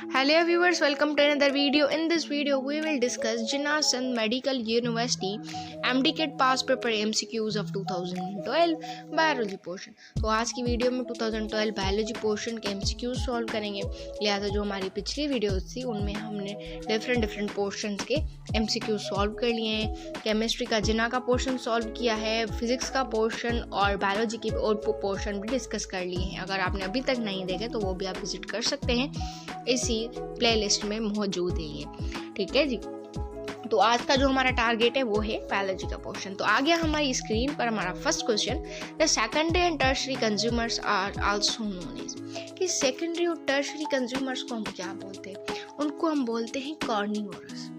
Hello viewers, welcome to another video. In this video, we will discuss Jinnah Sindh Medical University MD-Kit Past Paper MCQs of 2012 biology portion. तो आज की video में 2012 biology portion के MCQs solve करेंगे। लिहाजा जो हमारी पिछली वीडियोस थी उनमें हमने डिफरेंट पोर्शंस के MCQs सॉल्व कर लिए हैं। केमिस्ट्री का जिन्ना का पोर्शन सॉल्व किया है, फिजिक्स का पोर्शन और बायोलॉजी की और पोर्शन भी डिस्कस कर लिए हैं। अगर आपने अभी तक नहीं देखे तो वो भी आप विजिट कर सकते हैं, इसी प्लेलिस्ट में मौजूद है ये। ठीक है जी। तो आज का जो हमारा टारगेट है वो है बायोलॉजी का पोर्शन। तो आ गया हमारी स्क्रीन पर हमारा first question. The secondary and tertiary consumers are also known as, कि सेकेंडरी और टर्शरी कंज्यूमर्स को हम क्या बोलते हैं? उनको हम बोलते हैं कार्निवोरस।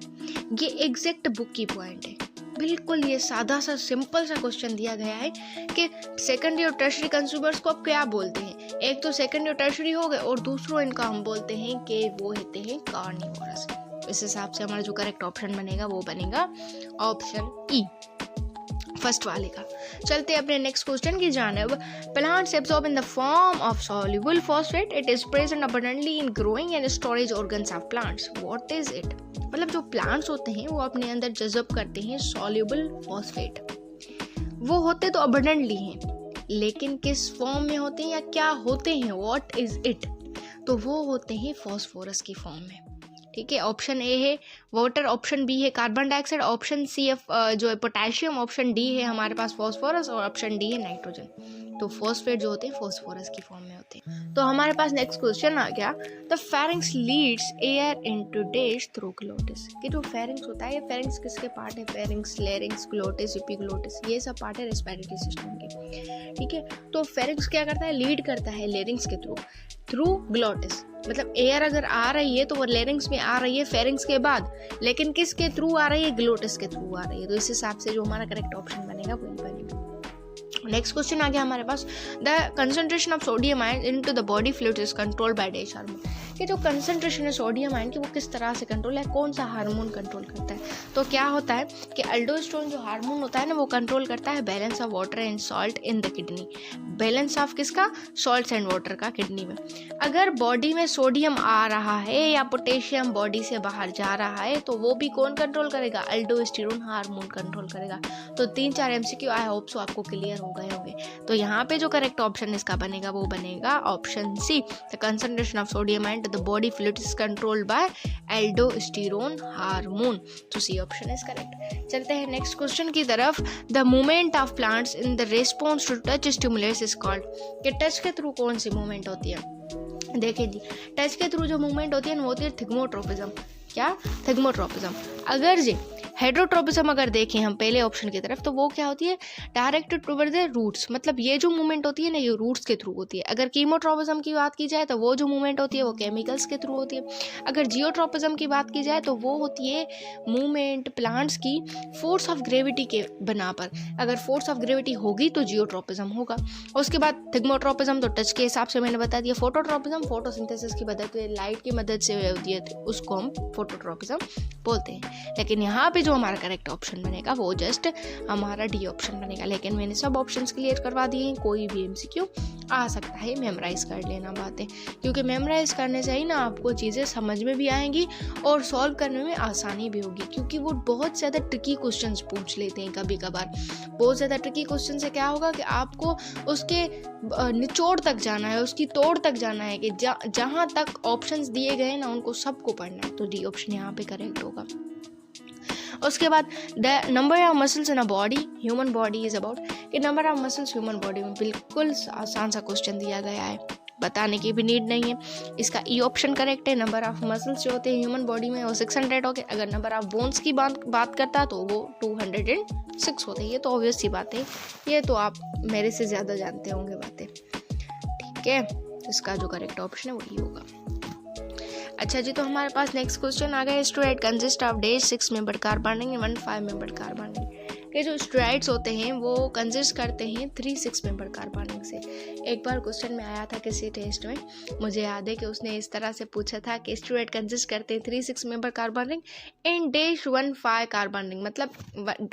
ये एग्जैक्ट बुक की पॉइंट है। बिल्कुल ये सादा सा सिंपल सा क्वेश्चन दिया गया है कि सेकेंडरी और टर्शरी कंज्यूमर्स को आप क्या बोलते हैं। एक तो सेकेंडरी और टर्शरी हो गए और दूसरों इनका हम बोलते हैं कि वो होते हैं कार्निवोरस। इस हिसाब से हमारा जो करेक्ट ऑप्शन बनेगा वो बनेगा ऑप्शन ई, फर्स्ट वाले का। चलते अपने नेक्स्ट क्वेश्चन की जानब। Plants absorb in the form of soluble phosphate, it is present abundantly in growing and storage organs of plants, what is it? मतलब जो प्लांट्स होते हैं वो अपने अंदर जज़ब करते हैं सॉल्युबल फॉस्फेट। वो होते तो अबंडेंटली हैं, लेकिन किस फॉर्म में होते हैं या क्या होते हैं, व्हाट इज इट? तो वो होते हैं फॉस्फोरस की फॉर्म में। ठीक है, ऑप्शन ए है वाटर, ऑप्शन बी है कार्बन डाइऑक्साइड, ऑप्शन सी है जो है पोटेशियम, ऑप्शन डी है हमारे पास फॉस्फोरस और ऑप्शन डी है नाइट्रोजन। तो फॉस्फेट जो होते हैं फॉस्फोरस की फॉर्म में होते हैं। तो हमारे पास नेक्स्ट क्वेश्चन आ गया। The pharynx leads air into dash through glottis, कि जो फेरिंग्स होता है, ये फेरिंग्स किसके पार्ट है? फेरिंग्स, लेरिंग्स, ग्लोटिस, एपिग्लोटिस, ये सब पार्ट है रेस्पिरेटरी सिस्टम के। ठीक है, तो फेरिंग्स क्या करता है? लीड करता है लेरिंग्स के थ्रू ग्लोटिस। मतलब एयर अगर आ रही है तो वो लेरिंग्स में आ रही है फेरिंग्स के बाद, लेकिन किसके थ्रू आ रही है? ग्लोटिस के थ्रू आ रही है। तो इस हिसाब से जो हमारा करेक्ट ऑप्शन बनेगा वही बनेगा। नेक्स्ट क्वेश्चन आ गया हमारे पास। The concentration of sodium ion into the body fluids is controlled by dash hormone, कि जो कंसंट्रेशन है सोडियम आयन की वो किस तरह से कंट्रोल है, कौन सा हार्मोन कंट्रोल करता है? तो क्या होता है कि अल्डोस्टेरोन जो हार्मोन होता है ना वो कंट्रोल करता है balance of water and salt in the kidney. Balance of किसका? सॉल्ट्स एंड वाटर का किडनी में। अगर बॉडी में सोडियम आ रहा है या पोटेशियम बॉडी से बाहर जा रहा है तो वो भी कौन कंट्रोल करेगा? अल्डोस्टेरोन हार्मोन कंट्रोल करेगा। तो 3-4 MCQ आई होप सो आपको क्लियर हो गए होंगे। तो यहाँ पे जो करेक्ट ऑप्शन इसका बनेगा वो बनेगा option C, the concentration of sodium ion to the body fluid is controlled by aldosterone hormone. तो सी ऑप्शन इज करेक्ट। चलते हैं नेक्स्ट क्वेश्चन की तरफ। The movement of plants in the response to touch stimulates is called, कि touch के थ्रू कौन सी मूवमेंट होती है? देखिए जी, टच के थ्रू जो मूवमेंट होती है वो होती है थिग्मोट्रोपिज्म। क्या? थिग्मोट्रोपिज्म। अगर जी हेड्रोट्रोपिज्म अगर देखें हम पहले ऑप्शन की तरफ, तो वो क्या होती है? Directed toward the roots. मतलब ये जो मूवमेंट होती है ना ये रूट्स के थ्रू होती है। अगर कीमोट्रोपिज्म की बात की जाए तो वो जो मूवमेंट होती है वो केमिकल्स के थ्रू होती है। अगर जियोट्रोपिज्म की बात की जाए तो वो होती है मूवमेंट प्लांट्स की फोर्स ऑफ ग्रेविटी के बना पर। अगर फोर्स ऑफ ग्रेविटी होगी तो जियोट्रोपिज्म होगा। उसके बाद थिग्मोट्रोपिज्म तो टच के हिसाब से मैंने बता दिया। फोटोट्रोपिज्म फोटोसिंथेसिस की मदद से, लाइट की मदद से होती है, उसको हम फोटोट्रोपिज्म बोलते हैं। लेकिन यहाँ पे जो हमारा करेक्ट ऑप्शन बनेगा वो जस्ट हमारा डी ऑप्शन बनेगा। लेकिन मैंने सब ऑप्शंस क्लियर करवा दिए हैं, कोई भी MCQ आ सकता है, मेमोराइज कर लेना बातें, क्योंकि मेमोराइज करने से ही ना आपको चीज़ें समझ में भी आएंगी और सॉल्व करने में आसानी भी होगी। क्योंकि वो बहुत ज़्यादा ट्रिकी क्वेश्चंस पूछ लेते हैं कभी कभार। बहुत ज़्यादा ट्रिकी क्वेश्चन से क्या होगा कि आपको उसके निचोड़ तक जाना है, उसकी तोड़ तक जाना है, कि जहाँ तक ऑप्शंस दिए गए ना उनको सबको पढ़ना है। तो डी ऑप्शन यहाँ पे करेक्ट होगा। उसके बाद the number of muscles in a body, human body is about, कि number of muscles human body में, बिल्कुल आसान सा क्वेश्चन दिया गया है, बताने की भी नीड नहीं है। इसका ई ऑप्शन करेक्ट है। नंबर ऑफ मसल्स जो होते हैं ह्यूमन बॉडी में वो 600 हो गए। अगर नंबर ऑफ बोन्स की बात करता है तो वो 206 होते हैं। ये तो ऑब्वियस सी बात है, ये तो आप मेरे से ज़्यादा जानते होंगे बातें। ठीक है, इसका जो करेक्ट ऑप्शन है वही होगा। अच्छा जी, तो हमारे पास नेक्स्ट क्वेश्चन आ गया। Student consist of dash 6 member carbon and 1 5 member carbon. कि जो स्टेरॉइड्स होते हैं वो कंसिस्ट करते हैं 3-6 मेंबर कार्बनिक से। एक बार क्वेश्चन में आया था किसी टेस्ट में, मुझे याद है कि उसने इस तरह से पूछा था कि स्टेरॉइड कंसिस्ट करते हैं 3-6 मेंबर कार्बनिक इन डैश 1-5 कार्बनिक, मतलब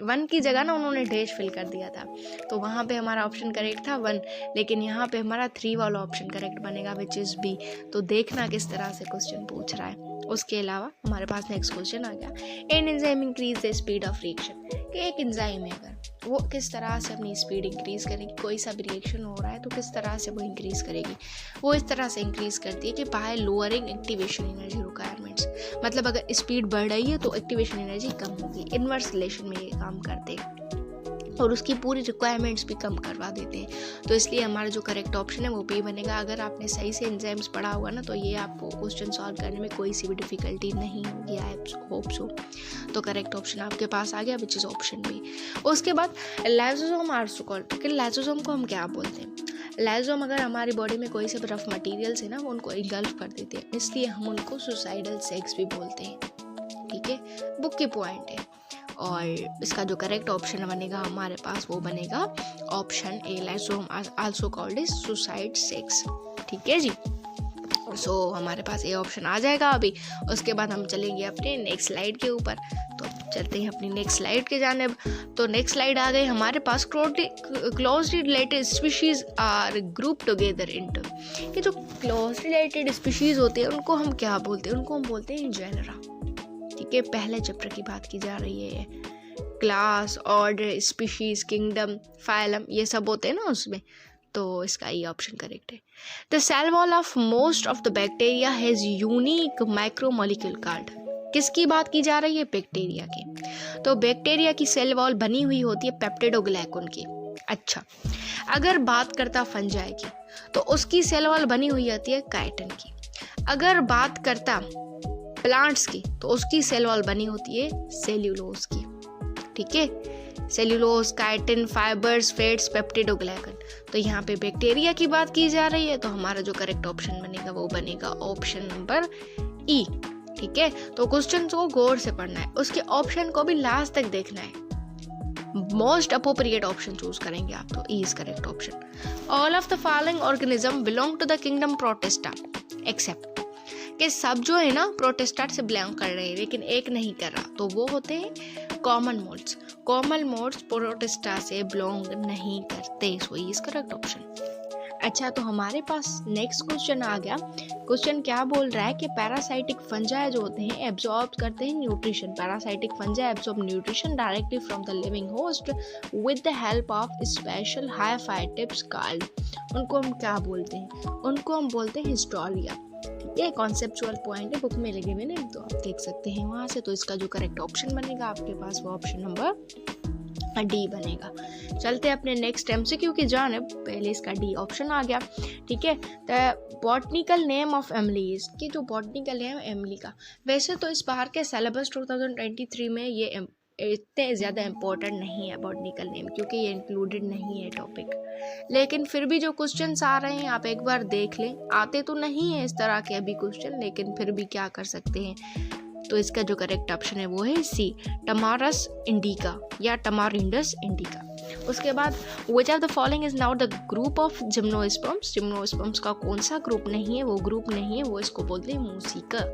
1 की जगह ना उन्होंने डैश फिल कर दिया था, तो वहाँ पे हमारा ऑप्शन करेक्ट था 1, लेकिन यहाँ पे हमारा 3 वाला ऑप्शन करेक्ट बनेगा विच इज़ बी। तो देखना किस तरह से क्वेश्चन पूछ रहा है। उसके अलावा हमारे पास नेक्स्ट क्वेश्चन आ गया, an enzyme increase the speed of reaction, कि एक एंजाइम है अगर वो किस तरह से अपनी स्पीड इंक्रीज करेगी, कोई सा भी रिएक्शन हो रहा है तो किस तरह से वो इंक्रीज करेगी। वो इस तरह से इंक्रीज करती है कि bye lowering activation energy requirements, मतलब अगर स्पीड बढ़ रही है तो एक्टिवेशन एनर्जी कम होगी। इनवर्स रिलेशन में ये काम करते हैं और उसकी पूरी रिक्वायरमेंट्स भी कम करवा देते हैं। तो इसलिए हमारा जो करेक्ट ऑप्शन है वो बी बनेगा। अगर आपने सही से एंजाइम्स पढ़ा होगा ना तो ये आपको क्वेश्चन सॉल्व करने में कोई सी भी डिफिकल्टी नहीं होगी, आई होप सो। तो करेक्ट ऑप्शन आपके पास आ गया विच इज़ ऑप्शन बी। उसके बाद लाइसोसोम आल्सो कॉल्ड, कि लाइसोसोम को हम क्या बोलते हैं। लाइसोसोम अगर हमारी बॉडी में कोई से रफ मटीरियल्स है ना वो उनको इंगल्फ कर देते हैं, इसलिए हम उनको सुसाइडल सेक्स भी बोलते हैं। ठीक है, बुक की पॉइंट है। और इसका जो करेक्ट ऑप्शन बनेगा हमारे पास वो बनेगा option A, lysosome also called is suicide sex. ठीक है जी, सो हमारे पास ये ऑप्शन आ जाएगा अभी। उसके बाद हम चलेंगे अपने नेक्स्ट स्लाइड के ऊपर, तो चलते हैं अपनी नेक्स्ट स्लाइड के जानिब। तो नेक्स्ट स्लाइड आ गई हमारे पास, closely related species are group together into, कि जो क्लोज रिलेटेड स्पीशीज होते हैं उनको हम क्या बोलते हैं, उनको हम बोलते हैं जेनरा। ठीक है, पहले चैप्टर की बात की जा रही है, class, order, species, kingdom, phylum, ये सब होते हैं ना उसमें, तो इसका ये ऑप्शन करेक्ट है। The cell wall of most of the bacteria has unique micromolecule card, किसकी बात की जा रही है, बैक्टीरिया की। तो बैक्टीरिया की सेल वॉल बनी हुई होती है पेप्टिडोग्लाइकन की। अच्छा, अगर बात करता फंजाई की तो उसकी सेल वॉल बनी हुई होती है काइटिन की। अगर बात करता प्लांट्स की तो उसकी सेल वॉल बनी होती है सेल्यूलोज की। ठीक है, cellulose, chitin, fibres, fats, peptidoglycan. तो यहाँ पे बैक्टीरिया की बात की जा रही है, तो हमारा जो करेक्ट ऑप्शन बनेगा वो बनेगा ऑप्शन नंबर ई। ठीक है, तो क्वेश्चन को गौर से पढ़ना है, उसके ऑप्शन को भी लास्ट तक देखना है, मोस्ट अप्रोप्रिएट ऑप्शन चूज करेंगे आप, तो E is correct option. All of the following organism belong to the kingdom Protista except, कि सब जो है ना प्रोटिस्टा से बिलोंग कर रहे हैं लेकिन एक नहीं कर रहा, तो वो होते हैं common modes. Common modes protista से बिलोंग नहीं करते, सो इज करेक्ट ऑप्शन। अच्छा, तो हमारे पास नेक्स्ट क्वेश्चन आ गया। क्वेश्चन क्या बोल रहा है कि पैरासाइटिक फंजाई जो होते हैं एब्जॉर्ब करते हैं nutrition. Parasitic fungi absorb nutrition directly from the living host with the help of special hyphae tips called, उनको हम क्या बोलते हैं, उनको हम बोलते हैं हिस्टोरिया। ये कॉन्सेप्चुअल पॉइंट है, बुक में लगे हुए ना, तो आप देख सकते हैं वहाँ से। तो इसका जो करेक्ट ऑप्शन बनेगा आपके पास वो ऑप्शन नंबर डी बनेगा। चलते अपने नेक्स्ट एमसीक्यू की जानिब, पहले इसका डी ऑप्शन आ गया। ठीक है, द बॉटनिकल नेम ऑफ एमलीज, की जो बॉटनिकल नेम एमली का, वैसे तो इस बार के सिलेबस 2023 में ये इतने ज़्यादा इम्पोर्टेंट नहीं है बॉटनिकल नेम, क्योंकि ये इंक्लूडेड नहीं है टॉपिक, लेकिन फिर भी जो क्वेश्चंस आ रहे हैं आप एक बार देख लें। आते तो नहीं है इस तरह के अभी क्वेश्चन, लेकिन फिर भी क्या कर सकते हैं। तो इसका जो करेक्ट ऑप्शन है वो है सी, टमारस इंडिका या टमारिंडस इंडिका। उसके बाद which of the following is now the group of gymnosperms, gymnosperms का कौन सा ग्रुप नहीं है, वो ग्रुप नहीं है, वो इसको बोलते हैं मोसिका,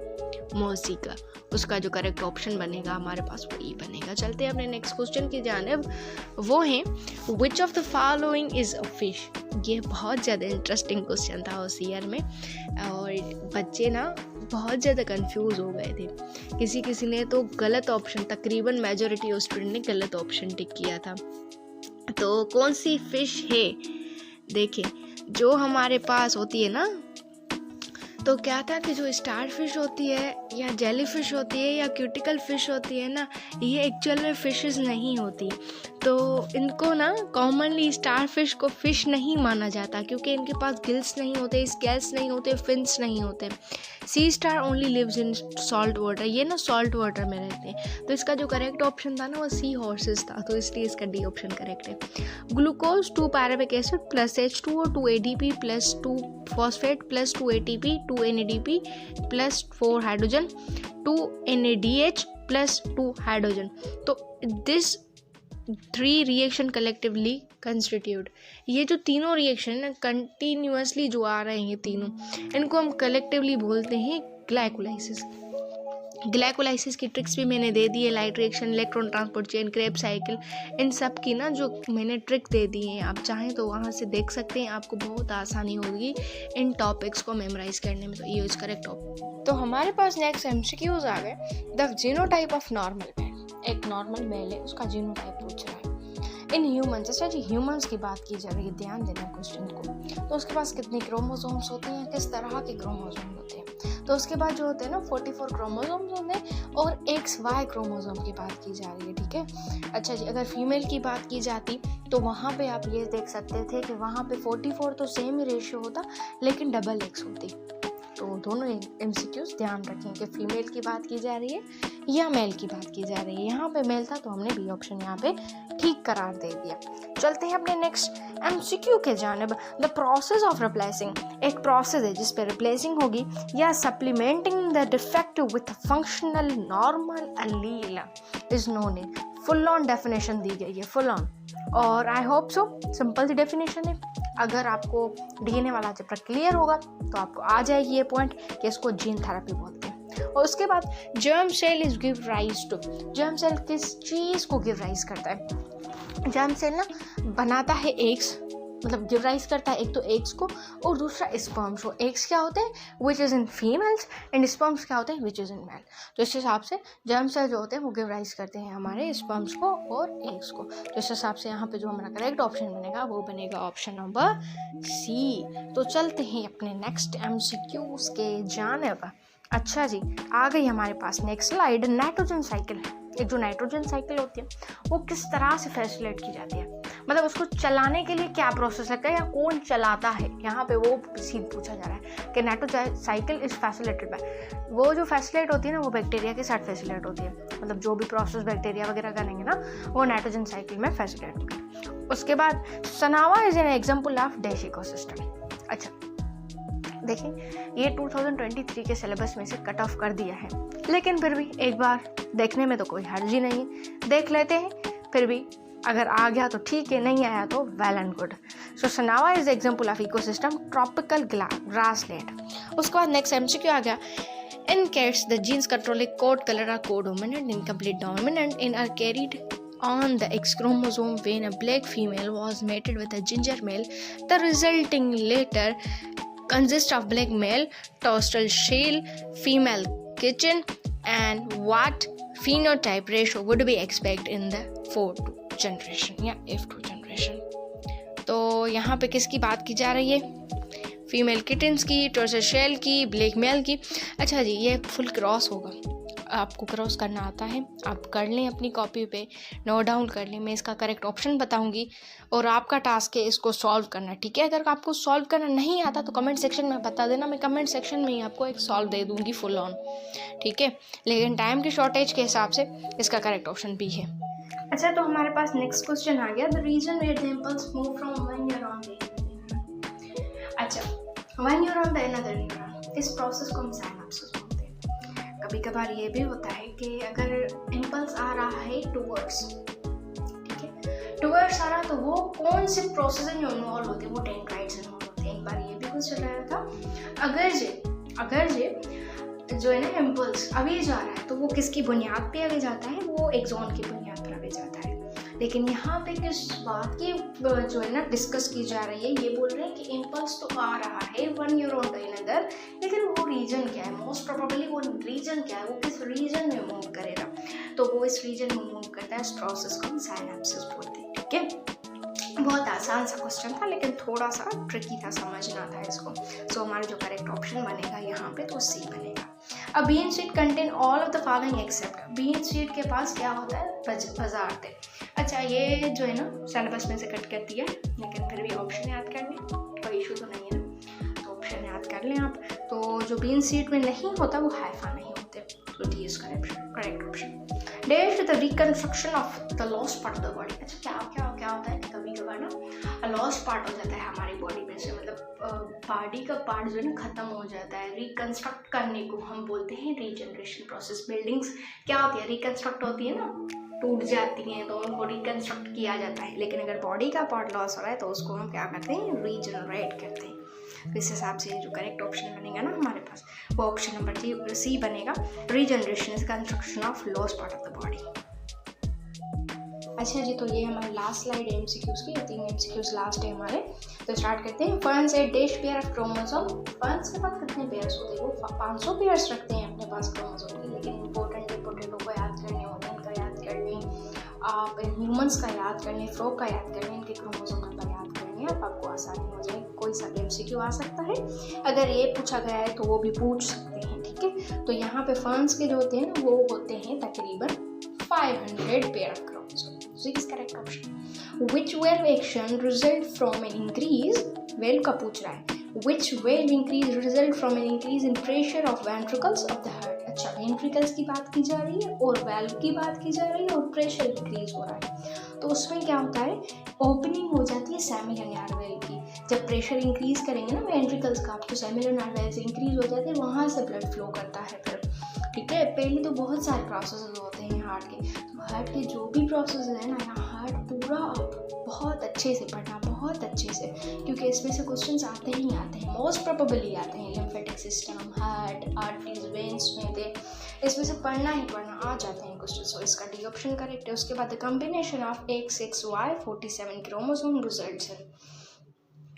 मोसिका। उसका जो करेक्ट ऑप्शन बनेगा हमारे पास वो ई बनेगा। चलते हैं अपने नेक्स्ट क्वेश्चन की जानिब, वो है which of the following is a fish. ये बहुत ज़्यादा इंटरेस्टिंग क्वेश्चन था उस ईयर में, और बच्चे ना बहुत ज़्यादा कंफ्यूज हो गए थे। किसी ने तो गलत ऑप्शन, तकरीबन मेजॉरिटी स्टूडेंट ने गलत ऑप्शन टिक किया था। तो कौन सी फिश है, देखिए जो हमारे पास होती है ना, तो क्या था कि जो स्टार फिश होती है या जेली फिश होती है या क्यूटिकल फिश होती है ना, ये एक्चुअल में फिशेस नहीं होती। तो इनको ना कॉमनली स्टार फिश को फिश नहीं माना जाता, क्योंकि इनके पास गिल्स नहीं होते, स्केल्स नहीं होते, फिन्स नहीं होते। Sea star only lives in salt water, ये ना सॉल्ट वाटर में रहते हैं। तो इसका जो करेक्ट ऑप्शन था ना वो सी हॉर्सेस था, तो इसलिए इसका डी ऑप्शन करेक्ट है। Glucose 2 pyruvic acid plus H2O 2 ADP plus 2 phosphate plus 2 ATP 2 NADP plus 4 hydrogen 2 NADH plus 2 hydrogen. तो दिस 3 रिएक्शन कलेक्टिवली कंस्टिट्यूट। ये जो तीनों रिएक्शन है कंटिन्यूसली जो आ रहे हैं ये तीनों, इनको हम कलेक्टिवली बोलते हैं ग्लाइकोलाइसिस। ग्लाइकोलाइसिस की ट्रिक्स भी मैंने दे दी है, light reaction, electron transport chain, Krebs cycle, इन सब की ना जो मैंने ट्रिक दे दी है, आप चाहें तो वहाँ से देख सकते हैं, आपको बहुत आसानी होगी इन टॉपिक्स को मेमोराइज करने में। तो ये इज करेक्ट टॉपिक। तो हमारे पास नेक्स्ट एमसीक्यूज आ गए। The genotype of normal male. एक नॉर्मल मेल है, उसका जीनोटाइप पूछ रहा है। इन ह्यूमंस, अच्छा जी ह्यूमंस की बात की जा रही है, ध्यान देना क्वेश्चन को। तो उसके पास कितने क्रोमोसोम्स होते हैं, किस तरह के क्रोमोसोम होते हैं। तो उसके बाद जो होते हैं ना 44 क्रोमोसोम्स होते हैं और XY क्रोमोसोम की बात की जा रही है, ठीक है। अच्छा जी, अगर फीमेल की बात की जाती तो वहाँ पे आप ये देख सकते थे कि वहाँ पे 44 तो सेम ही रेशियो होता, लेकिन डबल X होती। तो दोनों MCQs ध्यान रखें कि फीमेल की बात की जा रही है या मेल की बात की जा रही है। यहाँ पे मेल था तो हमने बी ऑप्शन यहाँ पे ठीक करार दे दिया। चलते हैं अपने नेक्स्ट MCQ के जानिब। The process of replacing. एक प्रोसेस है जिस पे रिप्लेसिंग होगी या supplementing the defective with functional normal allele is known है। फुल ऑन डेफिनेशन दी गई है, फुल ऑन, और आई होप सो सिंपल सी डेफिनेशन है। अगर आपको DNA वाला चैप्टर क्लियर होगा तो आपको आ जाएगी ये पॉइंट कि इसको जीन थेरेपी बोलते हैं। और उसके बाद germ cell is give rise to. Germ cell किस चीज़ को गिव राइज करता है? जर्म सेल ना बनाता है एग्स, मतलब गिव राइज करता है एक तो एग्स को और दूसरा स्पर्म्स को। एग्स क्या होते हैं which is in females and sperms क्या होते हैं विच इज़ इन मेल। तो इस हिसाब से जर्म सेल जो होते हैं वो गिव राइज करते हैं हमारे स्पर्म्स को और एग्स को। तो इस हिसाब से यहाँ पे जो हमारा करेक्ट ऑप्शन बनेगा वो बनेगा ऑप्शन नंबर C। तो चलते हैं अपने नेक्स्ट MCQs के जानिब। अच्छा जी, आ गई हमारे पास नेक्स्ट स्लाइड। Nitrogen cycle. एक जो नाइट्रोजन साइकिल होती है वो किस तरह से फैसिलिटेट की जाती है, मतलब उसको चलाने के लिए क्या प्रोसेस लगता है या कौन चलाता है, यहाँ पे वो सीन पूछा जा रहा है कि nitrogen cycle is facilitated bye. वो जो फैसिलिटेट होती है ना वो बैक्टीरिया के साथ फैसिलिटेट होती है, मतलब जो भी प्रोसेस बैक्टीरिया वगैरह करेंगे ना वो नाइट्रोजन साइकिल में फैसिलिटेट होगी। उसके बाद Sanawa is an example of dash ecosystem. अच्छा देखिए, ये 2023 के सिलेबस में से कट ऑफ कर दिया है, लेकिन फिर भी एक बार देखने में तो कोई हर्ज ही नहीं है, देख लेते हैं। फिर भी अगर आ गया तो ठीक है, नहीं आया तो well and good. So savanna is example of ecosystem tropical grassland. उसके बाद नेक्स्ट MCQ आ गया। In cats the genes controlling coat colour are codominant, incomplete dominant in are carried on the X chromosome when a black female was mated with a ginger male. The resulting litter consists of black male, torstral shell, female kitchen, and what phenotype ratio would be expected in the 4th generation या F2 generation. तो यहाँ पे किसकी बात की जा रही है? फीमेल किटन्स की, टॉर्स्ट्रल शेल की, ब्लैक मेल की। अच्छा जी, ये फुल क्रॉस होगा, आपको क्रॉस करना आता है, आप कर लें अपनी कॉपी पे, नोट डाउन कर लें। मैं इसका करेक्ट ऑप्शन बताऊंगी और आपका टास्क है इसको सॉल्व करना, ठीक है। अगर आपको सॉल्व करना नहीं आता तो कमेंट सेक्शन में बता देना, मैं कमेंट सेक्शन में ही आपको एक सॉल्व दे दूंगी फुल ऑन, ठीक है। लेकिन टाइम की शॉर्टेज के हिसाब से इसका करेक्ट ऑप्शन भी है। अच्छा, तो हमारे पास नेक्स्ट क्वेश्चन आ गया। The reason where the impulse move from one neuron to another. अच्छा, one neuron to another neuron, इस प्रोसेस को हम साइनेप्सिस बोलते हैं। कभी कभार ये भी होता है कि अगर इम्पल्स आ रहा है टुवर्ड्स, ठीक है, टुवर्ड्स आ रहा तो वो कौन से प्रोसेस में इन्वॉल्व होते हैं, वो डेंड्राइट्स इन्वॉल्व होते हैं। एक बार ये भी कुछ चल रहा था, अगर जे जो है ना इम्पल्स अभी जा रहा है तो वो किसकी बुनियाद पे आगे जाता है, वो एक्सॉन की बुनियाद पर आगे जाता है। लेकिन यहाँ पे किस बात की जो है ना डिस्कस की जा रही है, ये बोल रहे हैं कि इम्पल्स तो आ रहा है वन न्यूरॉन टू अनदर, लेकिन वो रीजन क्या है, मोस्ट प्रोबेबली वो रीजन क्या है, वो किस रीजन में मूव करेगा। तो वो इस रीजन में मूव करता है, इस प्रोसेस को हम साइनेप्सिस बोलते हैं, ठीक है। बहुत आसान सा क्वेश्चन था लेकिन थोड़ा सा ट्रिकी था, समझना था इसको। सो हमारा जो करेक्ट ऑप्शन बनेगा यहाँ पे तो C बनेगा। अब bean seed contain all of the following except, bean seed के पास क्या होता है, पदार्थ है। अच्छा, ये जो है ना सिलेबस में से कट कर दिया है, लेकिन फिर भी ऑप्शन याद कर लें, कोई इशू तो नहीं है ना, तो ऑप्शन याद कर लें आप। तो जो बीन सीड में नहीं होता वो हाइफा नहीं होते, तो D is correct option. That the reconstruction of the lost part of the body. अच्छा, क्या होता है, कभी कभार ना लॉस्ट पार्ट हो जाता है हमारी बॉडी में से, मतलब बॉडी का पार्ट जो है ना ख़त्म हो जाता है, रिकन्स्ट्रक्ट करने को हम बोलते हैं रीजनरेशन प्रोसेस। बिल्डिंग्स क्या होती है, रिकन्स्ट्रक्ट होती है ना, टूट जाती हैं तो उनको रिकन्स्ट्रक्ट किया जाता है। लेकिन अगर बॉडी का पार्ट लॉस हो रहा है तो उसको हम क्या करते हैं, रीजनरेट करते हैं। तो इस हिसाब से जो करेक्ट ऑप्शन बनेगा ना हमारे पास, वो ऑप्शन नंबर सी बनेगा, regeneration is construction of lost part of the body. अच्छा जी, तो ये हमारी लास्ट स्लाइड है एमसीक्यूज की, 3 एमसीक्यूज लास्ट है हमारे। तो स्टार्ट करते हैं। Ferns A dash pair of chromosome. Ferns के पास कितने पेयर्स होते हैं, वो 500 पेयर्स रखते हैं अपने पास क्रोमोसोम के। लेकिन इंपॉर्टेंट को याद करने, ओमेन का याद करने, आप ह्यूमंस का याद करने, फ्रॉग का याद करने, इनके क्रोमोसोम नंबर याद करने, अब आपको आसानी हो जाए। कोई सा एमसीक्यू आ सकता है, अगर ये पूछा गया है तो वो भी पूछ सकते हैं, ठीक है। तो यहाँ पे फर्न्स के जो होते हैं ना वो होते हैं तकरीबन 500 pair of chromosome. So is correct option. Which valve action result from an increase? Valve का पूछ रहा है। Which valve increase result from an increase in pressure of ventricles of the heart? अच्छा, ventricles की बात की जा रही है और valve की बात की जा रही है और pressure increase हो रहा है। तो उसमें क्या होता है, ओपनिंग हो जाती है सेमिलनार वेल्व की। जब प्रेशर इंक्रीज करेंगे ना वेंट्रिकल्स का, तो सेमिलनार वेल्व इंक्रीज हो जाते हैं, वहाँ से ब्लड फ्लो करता है फिर, ठीक है। पहले तो बहुत सारे प्रोसेस होते हैं हार्ट के, तो हार्ट के जो भी प्रोसेस है ना, यहाँ हार्ट पूरा बहुत अच्छे से पढ़ना, बहुत अच्छे से, क्योंकि इसमें से क्वेश्चंस आते ही आते हैं, मोस्ट प्रोबेबली आते हैं। Lymphatic system, heart, arteries, veins में थे, इसमें से पढ़ना ही पढ़ना आ जाते हैं क्वेश्चन। सो इसका डी ऑप्शन करेक्ट है। उसके बाद combination of XXY47 chromosome results है,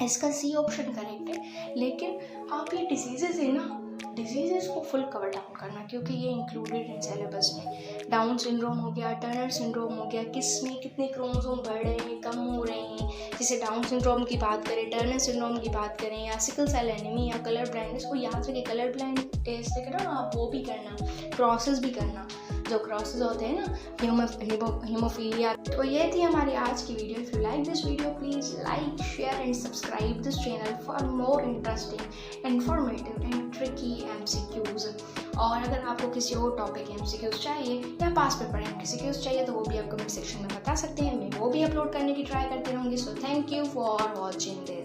इसका सी ऑप्शन करेक्ट है। लेकिन आप ये डिजीजेज है ना, डिजीजेस को फुल कवर डाउन करना, क्योंकि ये इंक्लूडेड है सिलेबस में। डाउन सिंड्रोम हो गया, टर्नर सिंड्रोम हो गया, किस में कितने क्रोमोसोम बढ़ रहे हैं, कम हो रहे हैं, जैसे डाउन सिंड्रोम की बात करें, टर्नर सिंड्रोम की बात करें, या सिकल सेल एनीमिया या कलर ब्लाइंडनेस को याद रखें। कलर ब्लाइंड टेस्ट देखें ना आप, वो भी करना, क्रॉसेस भी करना, जो क्रॉसेस होते हैं ना, हीमोफीलिया। तो ये थी हमारी आज की video. If you like this video please like, share and subscribe this channel for more interesting, informative and tricky MCQs. और अगर आपको किसी और टॉपिक एमसीक्यूज चाहिए या पास पेपर एमसीक्यूज चाहिए तो वो भी आप कमेंट सेक्शन में बता सकते हैं, मैं वो भी अपलोड करने की ट्राई करती रहूँगी। So thank you for watching this.